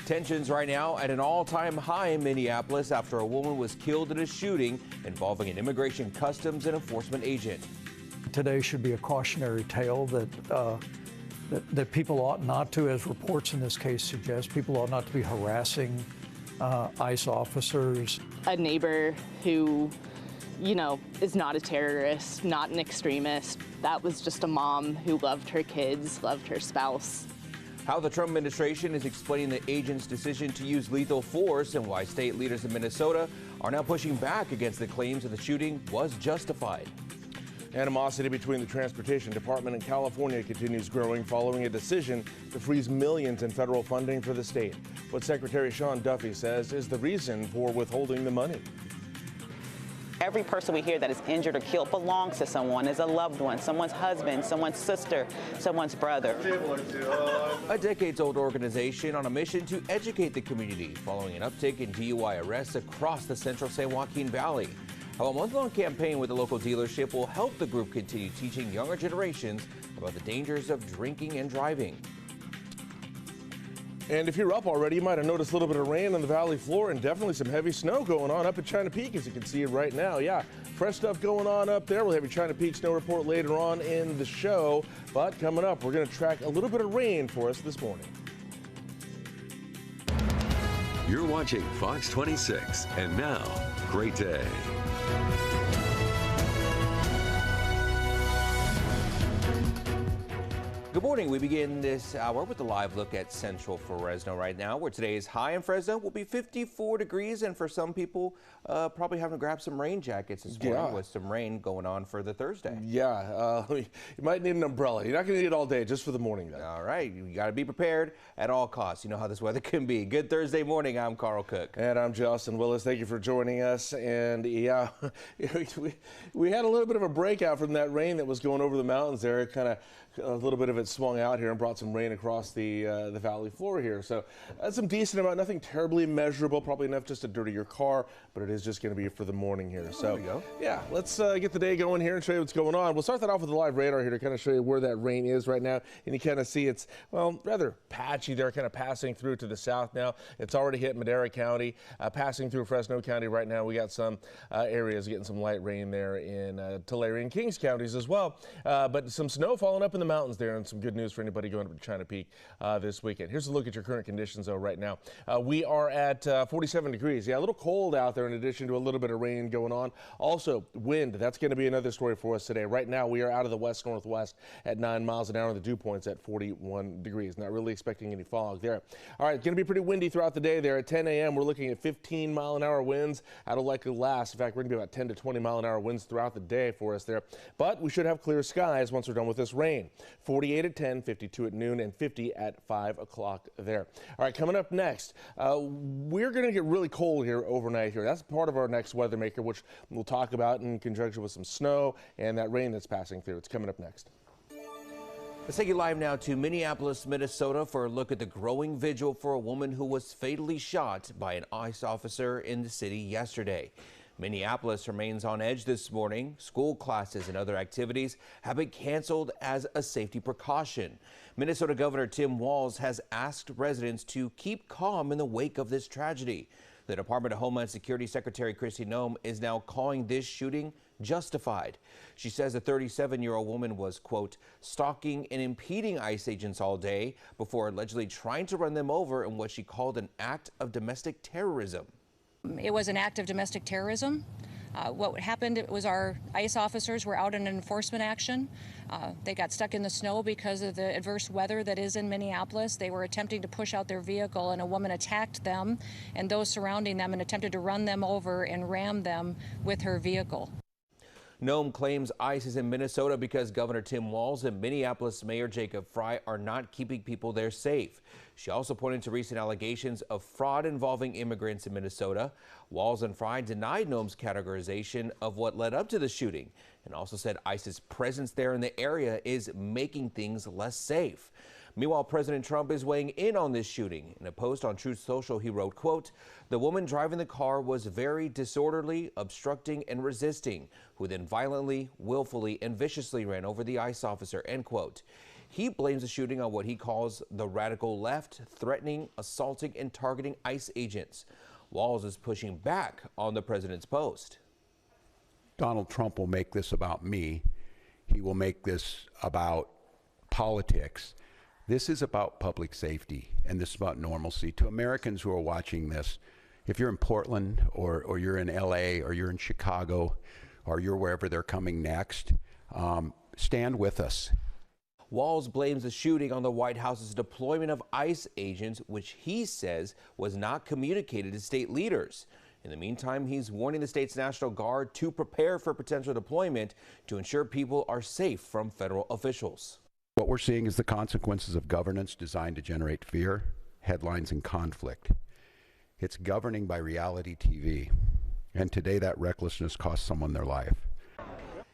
Tensions right now at an all-time high in Minneapolis after a woman was killed in a shooting involving an immigration customs and enforcement agent. Today should be a cautionary tale that people ought not to, as reports in this case suggest, people ought not to be harassing ICE officers. A neighbor who, is not a terrorist, not an extremist. That was just a mom who loved her kids, loved her spouse. How the Trump administration is explaining the agent's decision to use lethal force and why state leaders in Minnesota are now pushing back against the claims that the shooting was justified. Animosity between the Transportation Department and California continues growing following a decision to freeze millions in federal funding for the state. What Secretary Sean Duffy says is the reason for withholding the money. Every person we hear that is injured or killed belongs to someone, is a loved one, someone's husband, someone's sister, someone's brother. A decades-old organization on a mission to educate the community following an uptick in DUI arrests across the central San Joaquin Valley. How a month-long campaign with a local dealership will help the group continue teaching younger generations about the dangers of drinking and driving. And if you're up already, you might have noticed a little bit of rain on the valley floor and definitely some heavy snow going on up at China Peak, as you can see right now. Yeah, fresh stuff going on up there. We'll have your China Peak snow report later on in the show. But coming up, we're going to track a little bit of rain for us this morning. You're watching Fox 26, and now, great day. Good morning. We begin this hour with a live look at central Fresno right now, where today's high in Fresno will be 54 degrees, and for some people, probably having to grab some rain jackets this morning with some rain going on for the Thursday. Yeah, you might need an umbrella. You're not going to need it all day, just for the morning, though. All right, you got to be prepared at all costs. You know how this weather can be. Good Thursday morning. I'm Carl Cook. And I'm Justin Willis. Thank you for joining us. And yeah, we had a little bit of a breakout from that rain that was going over the mountains there. Kind of a little bit of it swung out here and brought some rain across the valley floor here. So that's some decent amount, nothing terribly measurable, probably enough just to dirty your car, but it is just going to be for the morning here. So there we go. Yeah, let's get the day going here and show you what's going on. We'll start that off with the live radar here to kind of show you where that rain is right now. And you kind of see it's, well, rather patchy there, kind of passing through to the south now. It's already hit Madera County, passing through Fresno County right now. We got some areas getting some light rain there in Tulare and Kings counties as well. But some snow falling up in the mountains there, and some good news for anybody going up to China Peak this weekend. Here's a look at your current conditions, though, right now. We are at 47 degrees. Yeah, a little cold out there in addition to a little bit of rain going on. Also, wind. That's going to be another story for us today. Right now, we are out of the west-northwest at 9 miles an hour. The dew point's at 41 degrees. Not really expecting any fog there. All right, it's going to be pretty windy throughout the day there. At 10 a.m., we're looking at 15-mile-an-hour winds. That'll likely last. In fact, we're going to be about 10 to 20-mile-an-hour winds throughout the day for us there. But we should have clear skies once we're done with this rain. 48 at 10, 52 at noon, and 50 at 5 o'clock there. All right, coming up next, we're going to get really cold here overnight here. That's part of our next weather maker, which we'll talk about in conjunction with some snow and that rain that's passing through. It's coming up next. Let's take you live now to Minneapolis, Minnesota for a look at the growing vigil for a woman who was fatally shot by an ICE officer in the city yesterday. Minneapolis remains on edge this morning. School classes and other activities have been canceled as a safety precaution. Minnesota Governor Tim Walz has asked residents to keep calm in the wake of this tragedy. The Department of Homeland Security Secretary Kristi Noem is now calling this shooting justified. She says the 37-year-old woman was, quote, stalking and impeding ICE agents all day before allegedly trying to run them over in what she called an act of domestic terrorism. It was an act of domestic terrorism. What happened was our ICE officers were out in an enforcement action. They got stuck in the snow because of the adverse weather that is in Minneapolis. They were attempting to push out their vehicle, and a woman attacked them and those surrounding them and attempted to run them over and ram them with her vehicle. Noem claims ICE is in Minnesota because Governor Tim Walz and Minneapolis Mayor Jacob Frey are not keeping people there safe. She also pointed to recent allegations of fraud involving immigrants in Minnesota. Walz and Frey denied Noem's categorization of what led up to the shooting and also said ICE's presence there in the area is making things less safe. Meanwhile, President Trump is weighing in on this shooting. In a post on Truth Social, he wrote, quote, the woman driving the car was very disorderly, obstructing and resisting, who then violently, willfully and viciously ran over the ICE officer, end quote. He blames the shooting on what he calls the radical left, threatening, assaulting, and targeting ICE agents. Walz is pushing back on the president's post. Donald Trump will make this about me. He will make this about politics. This is about public safety, and this is about normalcy. To Americans who are watching this, if you're in Portland or you're in LA or you're in Chicago or you're wherever they're coming next, stand with us. Walz blames the shooting on the White House's deployment of ICE agents, which he says was not communicated to state leaders. In the meantime, he's warning the state's National Guard to prepare for potential deployment to ensure people are safe from federal officials. What we're seeing is the consequences of governance designed to generate fear, headlines, and conflict. It's governing by reality TV, and today that recklessness cost someone their life.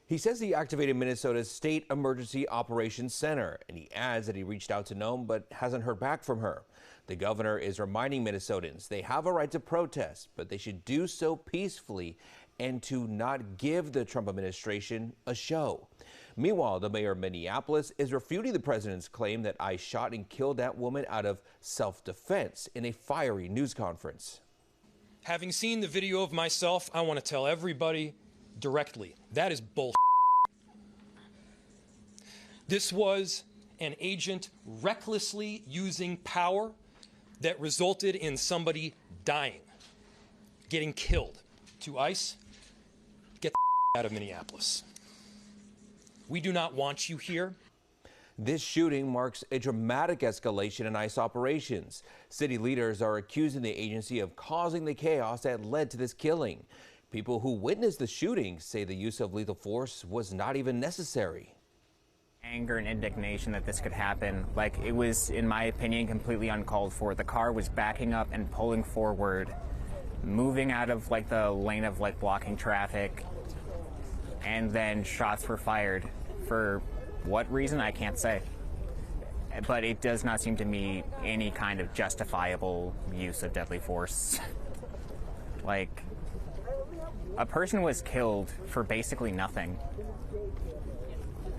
He says he activated Minnesota's State Emergency Operations Center, and he adds that he reached out to Noem but hasn't heard back from her. The governor is reminding Minnesotans they have a right to protest, but they should do so peacefully and to not give the Trump administration a show. Meanwhile, the mayor of Minneapolis is refuting the president's claim that ICE shot and killed that woman out of self-defense in a fiery news conference. Having seen the video of myself, I want to tell everybody directly, that is bull. This was an agent recklessly using power that resulted in somebody dying, getting killed. To ICE, get the out of Minneapolis. We do not want you here. This shooting marks a dramatic escalation in ICE operations. City leaders are accusing the agency of causing the chaos that led to this killing. People who witnessed the shooting say the use of lethal force was not even necessary. Anger and indignation that this could happen. Like, it was, in my opinion, completely uncalled for. The car was backing up and pulling forward, moving out of like the lane of like blocking traffic, and then shots were fired. For what reason, I can't say. But it does not seem to me any kind of justifiable use of deadly force. Like, a person was killed for basically nothing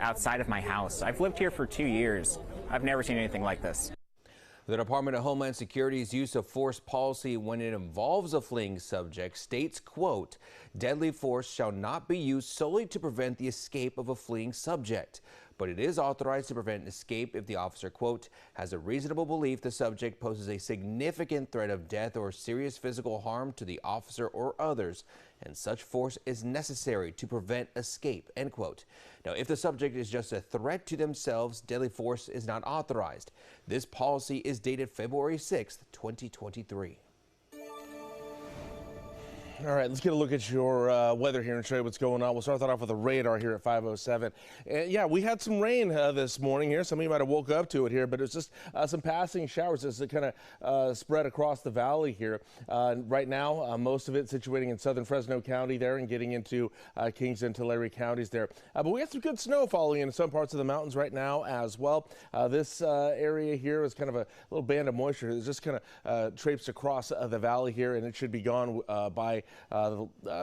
outside of my house. I've lived here for 2 years. I've never seen anything like this. The Department of Homeland Security's use of force policy when it involves a fleeing subject states, quote, deadly force shall not be used solely to prevent the escape of a fleeing subject, but it is authorized to prevent escape if the officer, quote, has a reasonable belief the subject poses a significant threat of death or serious physical harm to the officer or others, and such force is necessary to prevent escape, end quote. Now, if the subject is just a threat to themselves, deadly force is not authorized. This policy is dated February 6th, 2023. All right, let's get a look at your weather here and show you what's going on. We'll start that off with the radar here at 5:07. And yeah, we had some rain this morning here. Some of you might have woke up to it here, but it's just some passing showers as it kind of spread across the valley here. Right now, most of it situating in southern Fresno County there and getting into Kings and Tulare counties there. But we have some good snow falling in some parts of the mountains right now as well. This area here is kind of a little band of moisture. It's just kind of traipsed across the valley here, and it should be gone by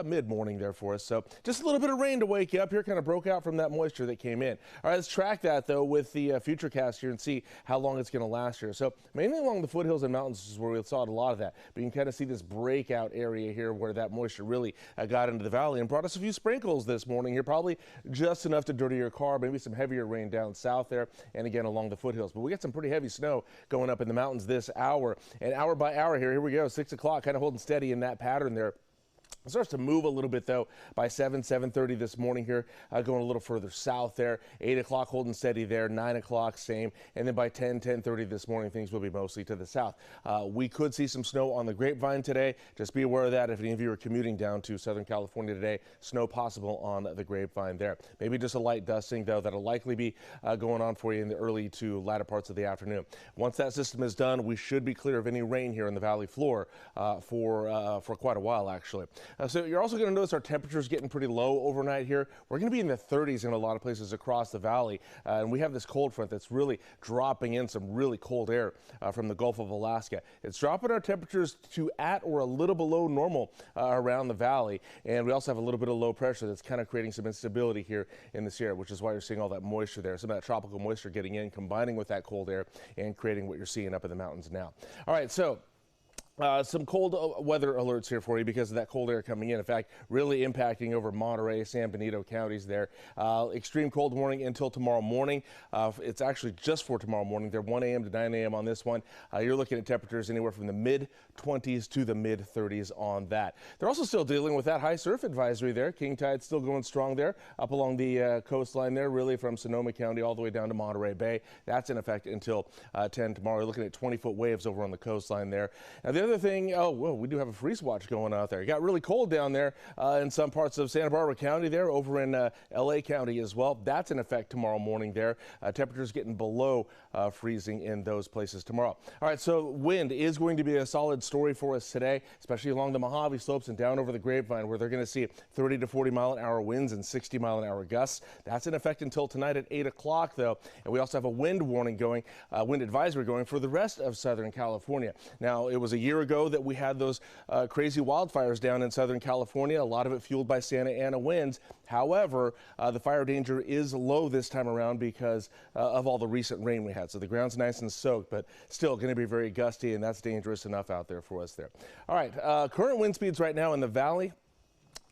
mid-morning there for us. So just a little bit of rain to wake you up here, kind of broke out from that moisture that came in. All right, let's track that though with the futurecast here and see how long it's going to last here. So mainly along the foothills and mountains is where we saw a lot of that, but you can kind of see this breakout area here where that moisture really got into the valley and brought us a few sprinkles this morning here, probably just enough to dirty your car, maybe some heavier rain down south there and again along the foothills. But we got some pretty heavy snow going up in the mountains this hour, and hour by hour here we go, 6 o'clock, kind of holding steady in that pattern there. It starts to move a little bit, though, by 7:30 this morning here, going a little further south there. 8 o'clock holding steady there, 9 o'clock same, and then by 10:30 this morning, things will be mostly to the south. We could see some snow on the Grapevine today. Just be aware of that if any of you are commuting down to Southern California today. Snow possible on the Grapevine there. Maybe just a light dusting, though, that'll likely be going on for you in the early to latter parts of the afternoon. Once that system is done, we should be clear of any rain here in the valley floor for quite a while, actually. So you're also going to notice our temperatures getting pretty low overnight here. We're going to be in the 30s in a lot of places across the valley. And we have this cold front that's really dropping in some really cold air from the Gulf of Alaska. It's dropping our temperatures to at or a little below normal around the valley. And we also have a little bit of low pressure that's kind of creating some instability here in this area, which is why you're seeing all that moisture there. Some of that tropical moisture getting in, combining with that cold air and creating what you're seeing up in the mountains now. All right, so some cold weather alerts here for you because of that cold air coming in. In fact, really impacting over Monterey, San Benito counties there. Extreme cold warning until tomorrow morning. It's actually just for tomorrow morning. They're 1 a.m. to 9 a.m. on this one. You're looking at temperatures anywhere from the mid-20s to the mid-30s on that. They're also still dealing with that high surf advisory there. King tide still going strong there up along the coastline there, really from Sonoma County all the way down to Monterey Bay. That's in effect until 10 tomorrow. You're looking at 20-foot waves over on the coastline there. Now, the other thing, oh, well, we do have a freeze watch going out there. It got really cold down there in some parts of Santa Barbara County there, over in LA County as well. That's in effect tomorrow morning there. Temperatures getting below freezing in those places tomorrow. All right, so wind is going to be a solid story for us today, especially along the Mojave slopes and down over the Grapevine, where they're going to see 30 to 40 mile an hour winds and 60 mile an hour gusts. That's in effect until tonight at 8 o'clock, though. And we also have a wind warning going, wind advisory going for the rest of Southern California. Now, it was a year ago that we had those crazy wildfires down in Southern California, a lot of it fueled by Santa Ana winds. However, the fire danger is low this time around because of all the recent rain we had. So the ground's nice and soaked, but still going to be very gusty, and that's dangerous enough out there for us there. All right, current wind speeds right now in the valley,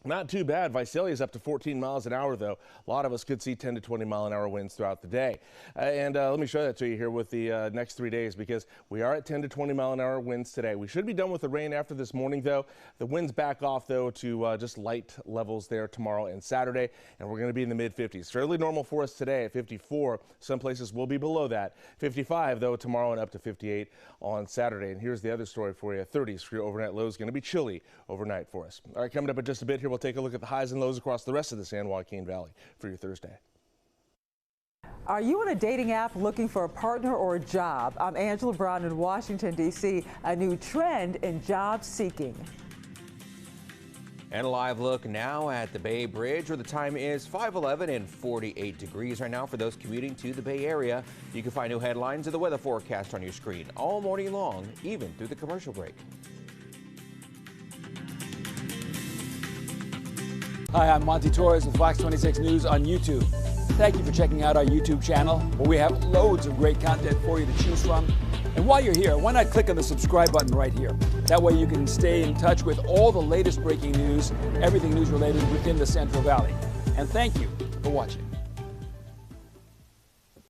not too bad. Visalia is up to 14 miles an hour, though. A lot of us could see 10 to 20 mile an hour winds throughout the day. And let me show that to you here with the next 3 days, because we are at 10 to 20 mile an hour winds today. We should be done with the rain after this morning, though. The winds back off, though, to just light levels there tomorrow and Saturday, and we're going to be in the mid-50s. Fairly normal for us today at 54. Some places will be below that. 55, though, tomorrow, and up to 58 on Saturday. And here's the other story for you. 30s for your overnight lows. Going to be chilly overnight for us. All right, coming up in just a bit here, we'll take a look at the highs and lows across the rest of the San Joaquin Valley for your Thursday. Are you on a dating app looking for a partner or a job? I'm Angela Brown in Washington, D.C. A new trend in job seeking. And a live look now at the Bay Bridge, where the time is 5:11 and 48 degrees right now for those commuting to the Bay Area. You can find new headlines of the weather forecast on your screen all morning long, even through the commercial break. Hi, I'm Monty Torres with Fox 26 News on YouTube. Thank you for checking out our YouTube channel, where we have loads of great content for you to choose from. And while you're here, why not click on the subscribe button right here? That way you can stay in touch with all the latest breaking news, everything news related within the Central Valley. And thank you for watching.